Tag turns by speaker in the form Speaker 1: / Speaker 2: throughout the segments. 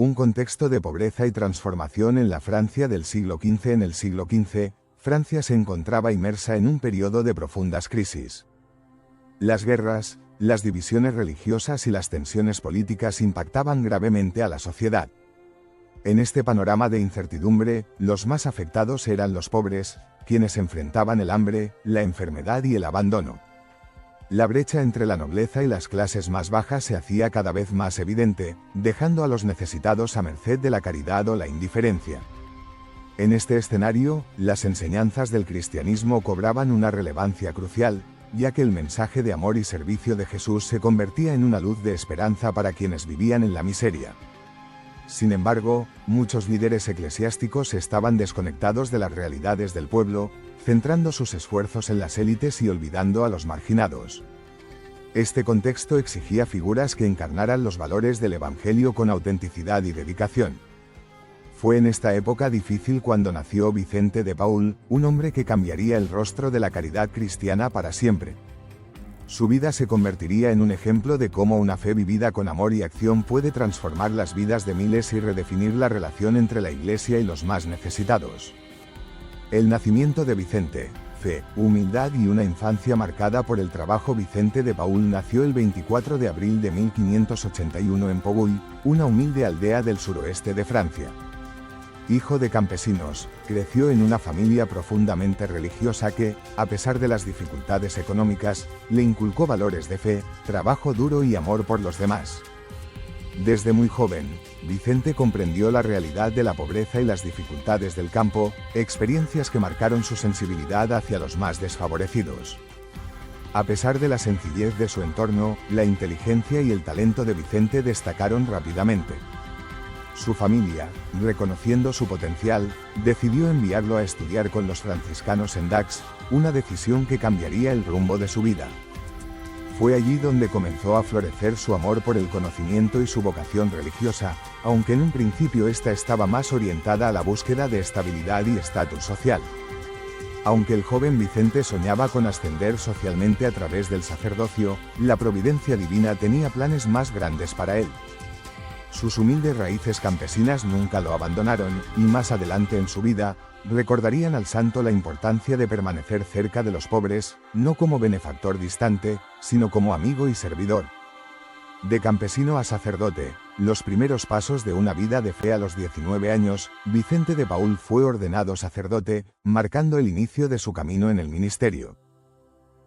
Speaker 1: Un contexto de pobreza y transformación en la Francia del siglo XV. En el siglo XV, Francia se encontraba inmersa en un periodo de profundas crisis. Las guerras, las divisiones religiosas y las tensiones políticas impactaban gravemente a la sociedad. En este panorama de incertidumbre, los más afectados eran los pobres, quienes enfrentaban el hambre, la enfermedad y el abandono. La brecha entre la nobleza y las clases más bajas se hacía cada vez más evidente, dejando a los necesitados a merced de la caridad o la indiferencia. En este escenario, las enseñanzas del cristianismo cobraban una relevancia crucial, ya que el mensaje de amor y servicio de Jesús se convertía en una luz de esperanza para quienes vivían en la miseria. Sin embargo, muchos líderes eclesiásticos estaban desconectados de las realidades del pueblo, centrando sus esfuerzos en las élites y olvidando a los marginados. Este contexto exigía figuras que encarnaran los valores del Evangelio con autenticidad y dedicación. Fue en esta época difícil cuando nació Vicente de Paúl, un hombre que cambiaría el rostro de la caridad cristiana para siempre. Su vida se convertiría en un ejemplo de cómo una fe vivida con amor y acción puede transformar las vidas de miles y redefinir la relación entre la Iglesia y los más necesitados. El nacimiento de Vicente, fe, humildad y una infancia marcada por el trabajo. Vicente de Paúl nació el 24 de abril de 1581 en Pogouy, una humilde aldea del suroeste de Francia. Hijo de campesinos, creció en una familia profundamente religiosa que, a pesar de las dificultades económicas, le inculcó valores de fe, trabajo duro y amor por los demás. Desde muy joven, Vicente comprendió la realidad de la pobreza y las dificultades del campo, experiencias que marcaron su sensibilidad hacia los más desfavorecidos. A pesar de la sencillez de su entorno, la inteligencia y el talento de Vicente destacaron rápidamente. Su familia, reconociendo su potencial, decidió enviarlo a estudiar con los franciscanos en Dax, una decisión que cambiaría el rumbo de su vida. Fue allí donde comenzó a florecer su amor por el conocimiento y su vocación religiosa, aunque en un principio esta estaba más orientada a la búsqueda de estabilidad y estatus social. Aunque el joven Vicente soñaba con ascender socialmente a través del sacerdocio, la providencia divina tenía planes más grandes para él. Sus humildes raíces campesinas nunca lo abandonaron, y más adelante en su vida, recordarían al santo la importancia de permanecer cerca de los pobres, no como benefactor distante, sino como amigo y servidor. De campesino a sacerdote, los primeros pasos de una vida de fe. A los 19 años, Vicente de Paúl fue ordenado sacerdote, marcando el inicio de su camino en el ministerio.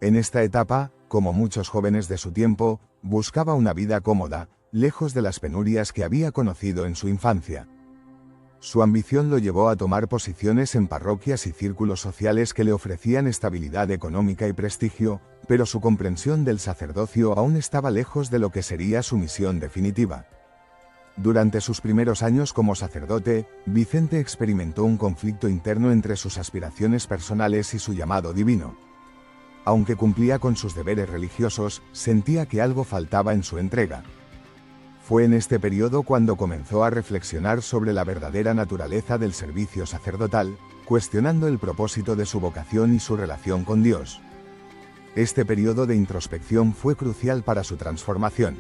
Speaker 1: En esta etapa, como muchos jóvenes de su tiempo, buscaba una vida cómoda, lejos de las penurias que había conocido en su infancia. Su ambición lo llevó a tomar posiciones en parroquias y círculos sociales que le ofrecían estabilidad económica y prestigio, pero su comprensión del sacerdocio aún estaba lejos de lo que sería su misión definitiva. Durante sus primeros años como sacerdote, Vicente experimentó un conflicto interno entre sus aspiraciones personales y su llamado divino. Aunque cumplía con sus deberes religiosos, sentía que algo faltaba en su entrega. Fue en este periodo cuando comenzó a reflexionar sobre la verdadera naturaleza del servicio sacerdotal, cuestionando el propósito de su vocación y su relación con Dios. Este periodo de introspección fue crucial para su transformación.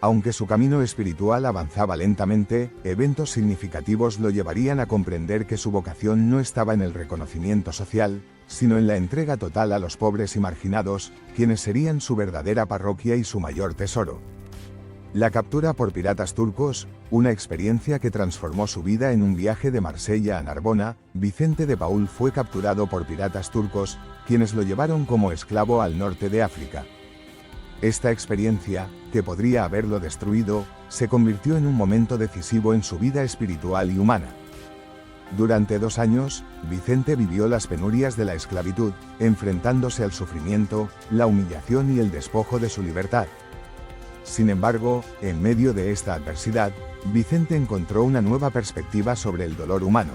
Speaker 1: Aunque su camino espiritual avanzaba lentamente, eventos significativos lo llevarían a comprender que su vocación no estaba en el reconocimiento social, sino en la entrega total a los pobres y marginados, quienes serían su verdadera parroquia y su mayor tesoro. La captura por piratas turcos, una experiencia que transformó su vida. En un viaje de Marsella a Narbona, Vicente de Paúl fue capturado por piratas turcos, quienes lo llevaron como esclavo al norte de África. Esta experiencia, que podría haberlo destruido, se convirtió en un momento decisivo en su vida espiritual y humana. Durante 2 años, Vicente vivió las penurias de la esclavitud, enfrentándose al sufrimiento, la humillación y el despojo de su libertad. Sin embargo, en medio de esta adversidad, Vicente encontró una nueva perspectiva sobre el dolor humano.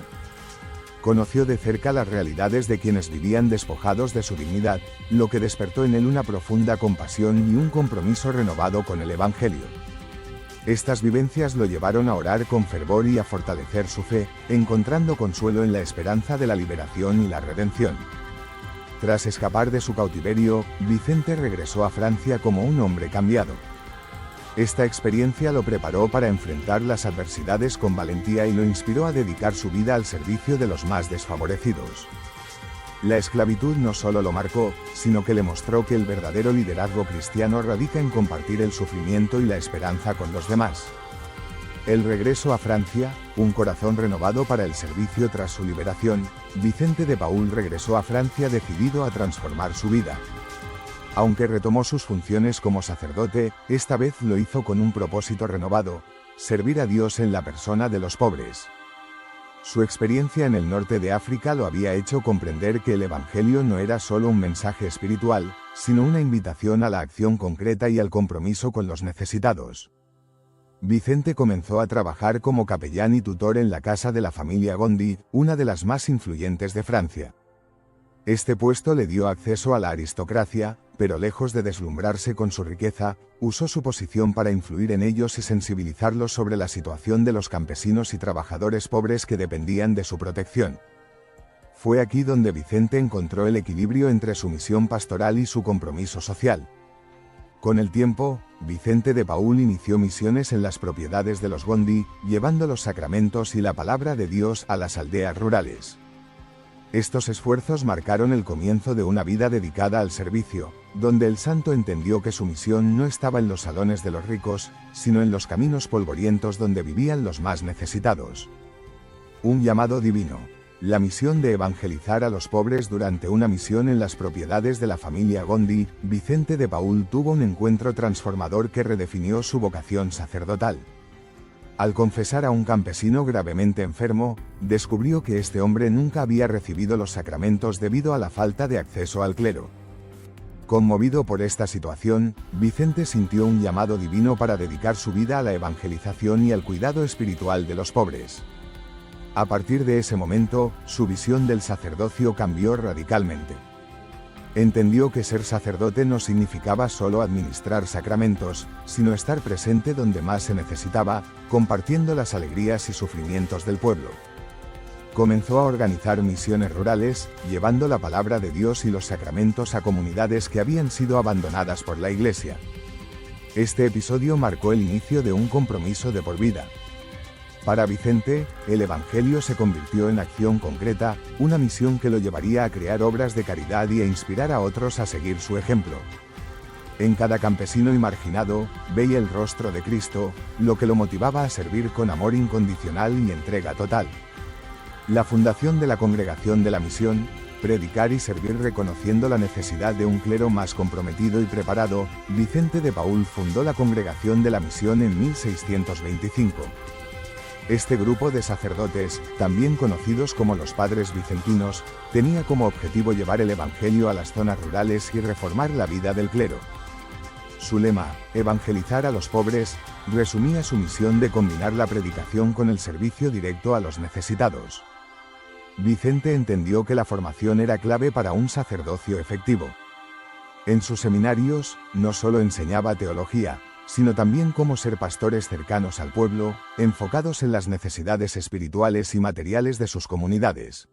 Speaker 1: Conoció de cerca las realidades de quienes vivían despojados de su dignidad, lo que despertó en él una profunda compasión y un compromiso renovado con el Evangelio. Estas vivencias lo llevaron a orar con fervor y a fortalecer su fe, encontrando consuelo en la esperanza de la liberación y la redención. Tras escapar de su cautiverio, Vicente regresó a Francia como un hombre cambiado. Esta experiencia lo preparó para enfrentar las adversidades con valentía y lo inspiró a dedicar su vida al servicio de los más desfavorecidos. La esclavitud no solo lo marcó, sino que le mostró que el verdadero liderazgo cristiano radica en compartir el sufrimiento y la esperanza con los demás. El regreso a Francia, un corazón renovado para el servicio tras su liberación, Vicente de Paúl regresó a Francia decidido a transformar su vida. Aunque retomó sus funciones como sacerdote, esta vez lo hizo con un propósito renovado: servir a Dios en la persona de los pobres. Su experiencia en el norte de África lo había hecho comprender que el Evangelio no era solo un mensaje espiritual, sino una invitación a la acción concreta y al compromiso con los necesitados. Vicente comenzó a trabajar como capellán y tutor en la casa de la familia Gondi, una de las más influyentes de Francia. Este puesto le dio acceso a la aristocracia, pero lejos de deslumbrarse con su riqueza, usó su posición para influir en ellos y sensibilizarlos sobre la situación de los campesinos y trabajadores pobres que dependían de su protección. Fue aquí donde Vicente encontró el equilibrio entre su misión pastoral y su compromiso social. Con el tiempo, Vicente de Paúl inició misiones en las propiedades de los Gondi, llevando los sacramentos y la palabra de Dios a las aldeas rurales. Estos esfuerzos marcaron el comienzo de una vida dedicada al servicio, donde el santo entendió que su misión no estaba en los salones de los ricos, sino en los caminos polvorientos donde vivían los más necesitados. Un llamado divino. La misión de evangelizar a los pobres. Durante una misión en las propiedades de la familia Gondi, Vicente de Paúl tuvo un encuentro transformador que redefinió su vocación sacerdotal. Al confesar a un campesino gravemente enfermo, descubrió que este hombre nunca había recibido los sacramentos debido a la falta de acceso al clero. Conmovido por esta situación, Vicente sintió un llamado divino para dedicar su vida a la evangelización y al cuidado espiritual de los pobres. A partir de ese momento, su visión del sacerdocio cambió radicalmente. Entendió que ser sacerdote no significaba solo administrar sacramentos, sino estar presente donde más se necesitaba, compartiendo las alegrías y sufrimientos del pueblo. Comenzó a organizar misiones rurales, llevando la palabra de Dios y los sacramentos a comunidades que habían sido abandonadas por la Iglesia. Este episodio marcó el inicio de un compromiso de por vida. Para Vicente, el Evangelio se convirtió en acción concreta, una misión que lo llevaría a crear obras de caridad y a inspirar a otros a seguir su ejemplo. En cada campesino y marginado, veía el rostro de Cristo, lo que lo motivaba a servir con amor incondicional y entrega total. La fundación de la Congregación de la Misión, predicar y servir reconociendo la necesidad de un clero más comprometido y preparado, Vicente de Paúl fundó la Congregación de la Misión en 1625. Este grupo de sacerdotes, también conocidos como los Padres Vicentinos, tenía como objetivo llevar el Evangelio a las zonas rurales y reformar la vida del clero. Su lema, evangelizar a los pobres, resumía su misión de combinar la predicación con el servicio directo a los necesitados. Vicente entendió que la formación era clave para un sacerdocio efectivo. En sus seminarios, no solo enseñaba teología, sino también cómo ser pastores cercanos al pueblo, enfocados en las necesidades espirituales y materiales de sus comunidades.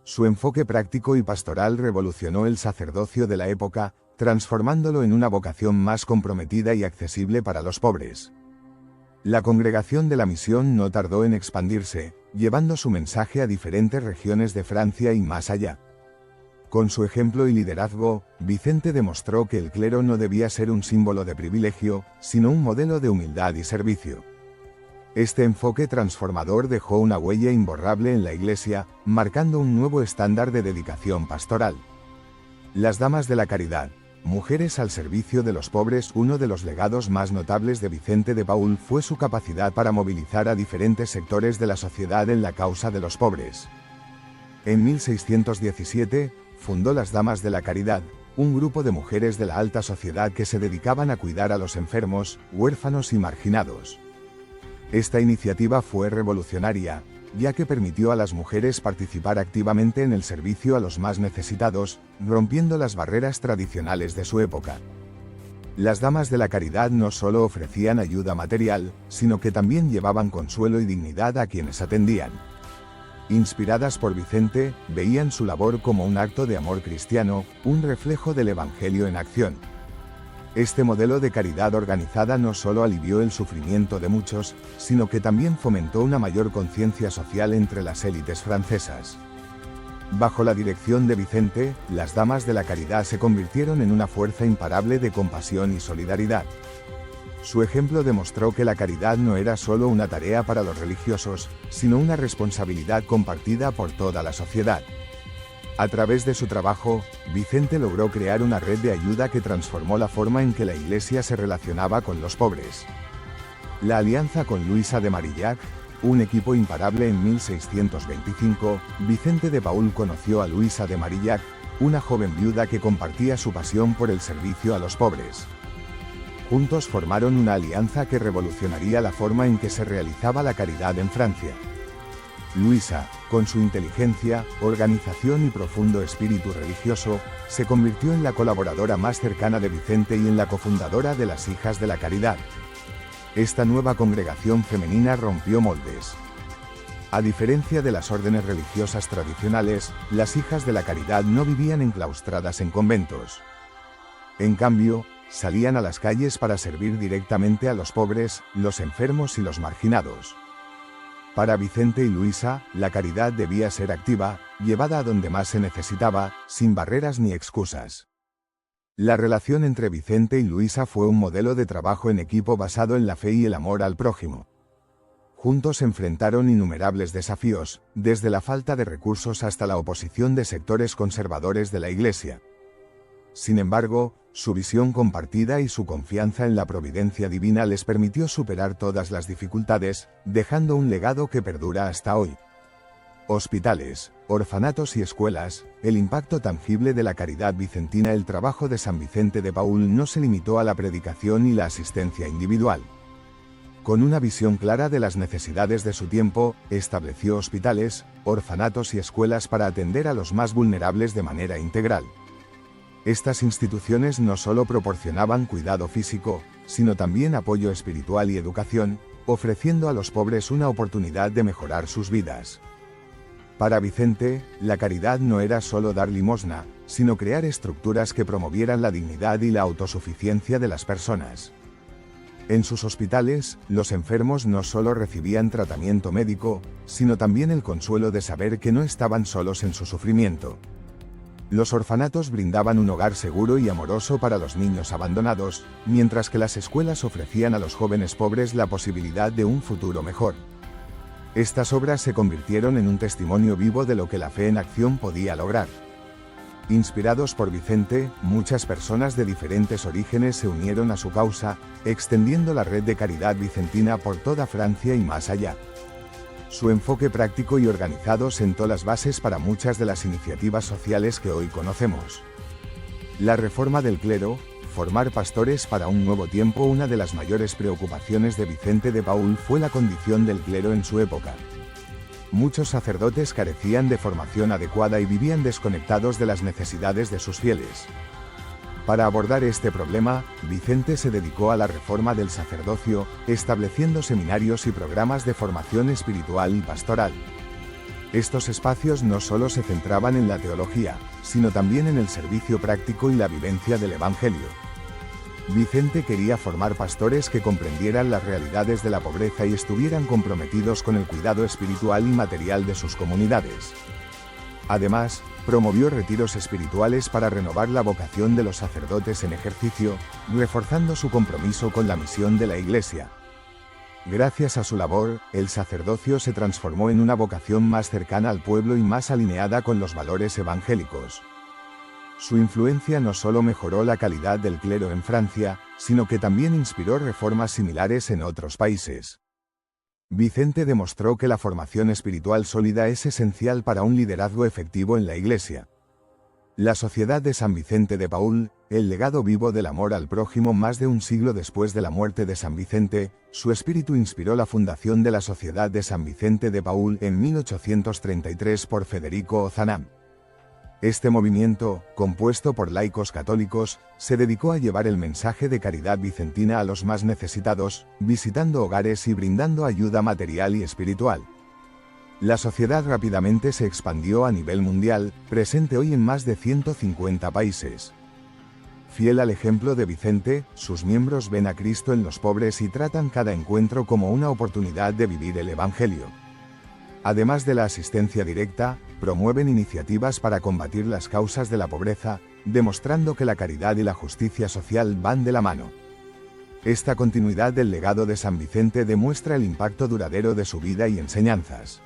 Speaker 1: Su enfoque práctico y pastoral revolucionó el sacerdocio de la época, transformándolo en una vocación más comprometida y accesible para los pobres. La Congregación de la Misión no tardó en expandirse, llevando su mensaje a diferentes regiones de Francia y más allá. Con su ejemplo y liderazgo, Vicente demostró que el clero no debía ser un símbolo de privilegio, sino un modelo de humildad y servicio. Este enfoque transformador dejó una huella imborrable en la Iglesia, marcando un nuevo estándar de dedicación pastoral. Las Damas de la Caridad, mujeres al servicio de los pobres. Uno de los legados más notables de Vicente de Paúl fue su capacidad para movilizar a diferentes sectores de la sociedad en la causa de los pobres. En 1617, fundó las Damas de la Caridad, un grupo de mujeres de la alta sociedad que se dedicaban a cuidar a los enfermos, huérfanos y marginados. Esta iniciativa fue revolucionaria, ya que permitió a las mujeres participar activamente en el servicio a los más necesitados, rompiendo las barreras tradicionales de su época. Las Damas de la Caridad no solo ofrecían ayuda material, sino que también llevaban consuelo y dignidad a quienes atendían. Inspiradas por Vicente, veían su labor como un acto de amor cristiano, un reflejo del Evangelio en acción. Este modelo de caridad organizada no solo alivió el sufrimiento de muchos, sino que también fomentó una mayor conciencia social entre las élites francesas. Bajo la dirección de Vicente, las Damas de la Caridad se convirtieron en una fuerza imparable de compasión y solidaridad. Su ejemplo demostró que la caridad no era solo una tarea para los religiosos, sino una responsabilidad compartida por toda la sociedad. A través de su trabajo, Vicente logró crear una red de ayuda que transformó la forma en que la Iglesia se relacionaba con los pobres. La alianza con Luisa de Marillac, un equipo imparable en 1625, Vicente de Paúl conoció a Luisa de Marillac, una joven viuda que compartía su pasión por el servicio a los pobres. Juntos formaron una alianza que revolucionaría la forma en que se realizaba la caridad en Francia. Luisa, con su inteligencia, organización y profundo espíritu religioso, se convirtió en la colaboradora más cercana de Vicente y en la cofundadora de las Hijas de la Caridad. Esta nueva congregación femenina rompió moldes. A diferencia de las órdenes religiosas tradicionales, las Hijas de la Caridad no vivían enclaustradas en conventos. En cambio, salían a las calles para servir directamente a los pobres, los enfermos y los marginados. Para Vicente y Luisa, la caridad debía ser activa, llevada a donde más se necesitaba, sin barreras ni excusas. La relación entre Vicente y Luisa fue un modelo de trabajo en equipo basado en la fe y el amor al prójimo. Juntos enfrentaron innumerables desafíos, desde la falta de recursos hasta la oposición de sectores conservadores de la Iglesia. Sin embargo, su visión compartida y su confianza en la providencia divina les permitió superar todas las dificultades, dejando un legado que perdura hasta hoy. Hospitales, orfanatos y escuelas, el impacto tangible de la caridad vicentina. El trabajo de San Vicente de Paúl no se limitó a la predicación y la asistencia individual. Con una visión clara de las necesidades de su tiempo, estableció hospitales, orfanatos y escuelas para atender a los más vulnerables de manera integral. Estas instituciones no solo proporcionaban cuidado físico, sino también apoyo espiritual y educación, ofreciendo a los pobres una oportunidad de mejorar sus vidas. Para Vicente, la caridad no era solo dar limosna, sino crear estructuras que promovieran la dignidad y la autosuficiencia de las personas. En sus hospitales, los enfermos no solo recibían tratamiento médico, sino también el consuelo de saber que no estaban solos en su sufrimiento. Los orfanatos brindaban un hogar seguro y amoroso para los niños abandonados, mientras que las escuelas ofrecían a los jóvenes pobres la posibilidad de un futuro mejor. Estas obras se convirtieron en un testimonio vivo de lo que la fe en acción podía lograr. Inspirados por Vicente, muchas personas de diferentes orígenes se unieron a su causa, extendiendo la red de caridad vicentina por toda Francia y más allá. Su enfoque práctico y organizado sentó las bases para muchas de las iniciativas sociales que hoy conocemos. La reforma del clero, formar pastores para un nuevo tiempo. Una de las mayores preocupaciones de Vicente de Paúl fue la condición del clero en su época. Muchos sacerdotes carecían de formación adecuada y vivían desconectados de las necesidades de sus fieles. Para abordar este problema, Vicente se dedicó a la reforma del sacerdocio, estableciendo seminarios y programas de formación espiritual y pastoral. Estos espacios no solo se centraban en la teología, sino también en el servicio práctico y la vivencia del Evangelio. Vicente quería formar pastores que comprendieran las realidades de la pobreza y estuvieran comprometidos con el cuidado espiritual y material de sus comunidades. Además, promovió retiros espirituales para renovar la vocación de los sacerdotes en ejercicio, reforzando su compromiso con la misión de la Iglesia. Gracias a su labor, el sacerdocio se transformó en una vocación más cercana al pueblo y más alineada con los valores evangélicos. Su influencia no solo mejoró la calidad del clero en Francia, sino que también inspiró reformas similares en otros países. Vicente demostró que la formación espiritual sólida es esencial para un liderazgo efectivo en la Iglesia. La Sociedad de San Vicente de Paúl, el legado vivo del amor al prójimo. Más de un siglo después de la muerte de San Vicente, su espíritu inspiró la fundación de la Sociedad de San Vicente de Paúl en 1833 por Federico Ozanam. Este movimiento, compuesto por laicos católicos, se dedicó a llevar el mensaje de caridad vicentina a los más necesitados, visitando hogares y brindando ayuda material y espiritual. La sociedad rápidamente se expandió a nivel mundial, presente hoy en más de 150 países. Fiel al ejemplo de Vicente, sus miembros ven a Cristo en los pobres y tratan cada encuentro como una oportunidad de vivir el Evangelio. Además de la asistencia directa, promueven iniciativas para combatir las causas de la pobreza, demostrando que la caridad y la justicia social van de la mano. Esta continuidad del legado de San Vicente demuestra el impacto duradero de su vida y enseñanzas.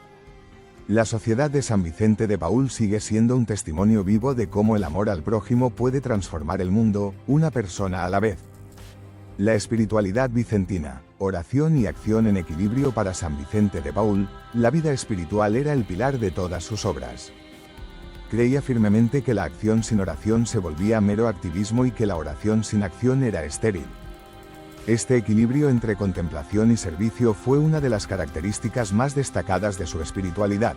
Speaker 1: La Sociedad de San Vicente de Paúl sigue siendo un testimonio vivo de cómo el amor al prójimo puede transformar el mundo, una persona a la vez. La espiritualidad vicentina, oración y acción en equilibrio para San Vicente de Paúl, la vida espiritual era el pilar de todas sus obras. Creía firmemente que la acción sin oración se volvía mero activismo y que la oración sin acción era estéril. Este equilibrio entre contemplación y servicio fue una de las características más destacadas de su espiritualidad.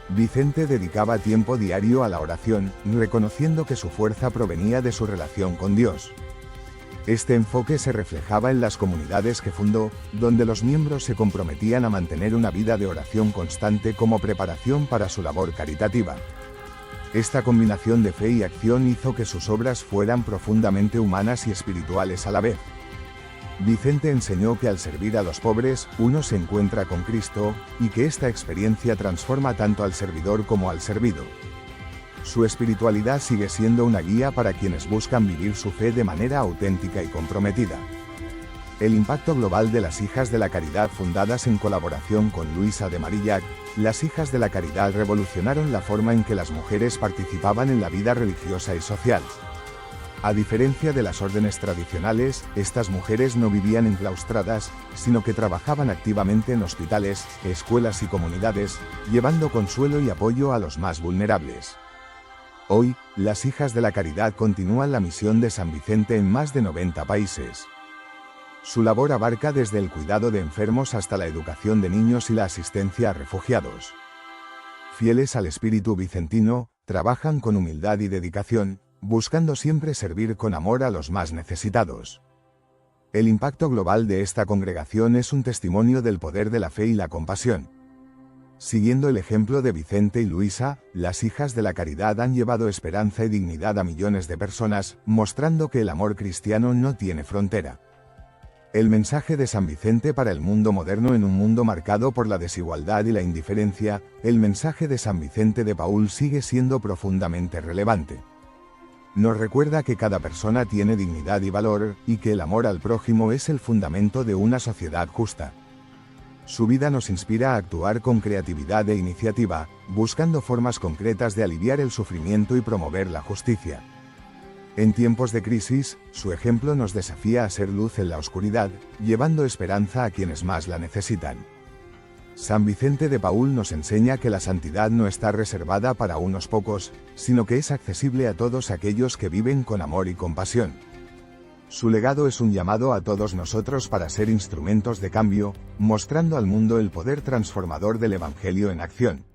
Speaker 1: Vicente dedicaba tiempo diario a la oración, reconociendo que su fuerza provenía de su relación con Dios. Este enfoque se reflejaba en las comunidades que fundó, donde los miembros se comprometían a mantener una vida de oración constante como preparación para su labor caritativa. Esta combinación de fe y acción hizo que sus obras fueran profundamente humanas y espirituales a la vez. Vicente enseñó que al servir a los pobres, uno se encuentra con Cristo, y que esta experiencia transforma tanto al servidor como al servido. Su espiritualidad sigue siendo una guía para quienes buscan vivir su fe de manera auténtica y comprometida. El impacto global de las Hijas de la Caridad, fundadas en colaboración con Luisa de Marillac, las Hijas de la Caridad revolucionaron la forma en que las mujeres participaban en la vida religiosa y social. A diferencia de las órdenes tradicionales, estas mujeres no vivían enclaustradas, sino que trabajaban activamente en hospitales, escuelas y comunidades, llevando consuelo y apoyo a los más vulnerables. Hoy, las Hijas de la Caridad continúan la misión de San Vicente en más de 90 países. Su labor abarca desde el cuidado de enfermos hasta la educación de niños y la asistencia a refugiados. Fieles al espíritu vicentino, trabajan con humildad y dedicación, buscando siempre servir con amor a los más necesitados. El impacto global de esta congregación es un testimonio del poder de la fe y la compasión. Siguiendo el ejemplo de Vicente y Luisa, las Hijas de la Caridad han llevado esperanza y dignidad a millones de personas, mostrando que el amor cristiano no tiene frontera. El mensaje de San Vicente para el mundo moderno, en un mundo marcado por la desigualdad y la indiferencia, el mensaje de San Vicente de Paúl sigue siendo profundamente relevante. Nos recuerda que cada persona tiene dignidad y valor, y que el amor al prójimo es el fundamento de una sociedad justa. Su vida nos inspira a actuar con creatividad e iniciativa, buscando formas concretas de aliviar el sufrimiento y promover la justicia. En tiempos de crisis, su ejemplo nos desafía a ser luz en la oscuridad, llevando esperanza a quienes más la necesitan. San Vicente de Paúl nos enseña que la santidad no está reservada para unos pocos, sino que es accesible a todos aquellos que viven con amor y compasión. Su legado es un llamado a todos nosotros para ser instrumentos de cambio, mostrando al mundo el poder transformador del Evangelio en acción.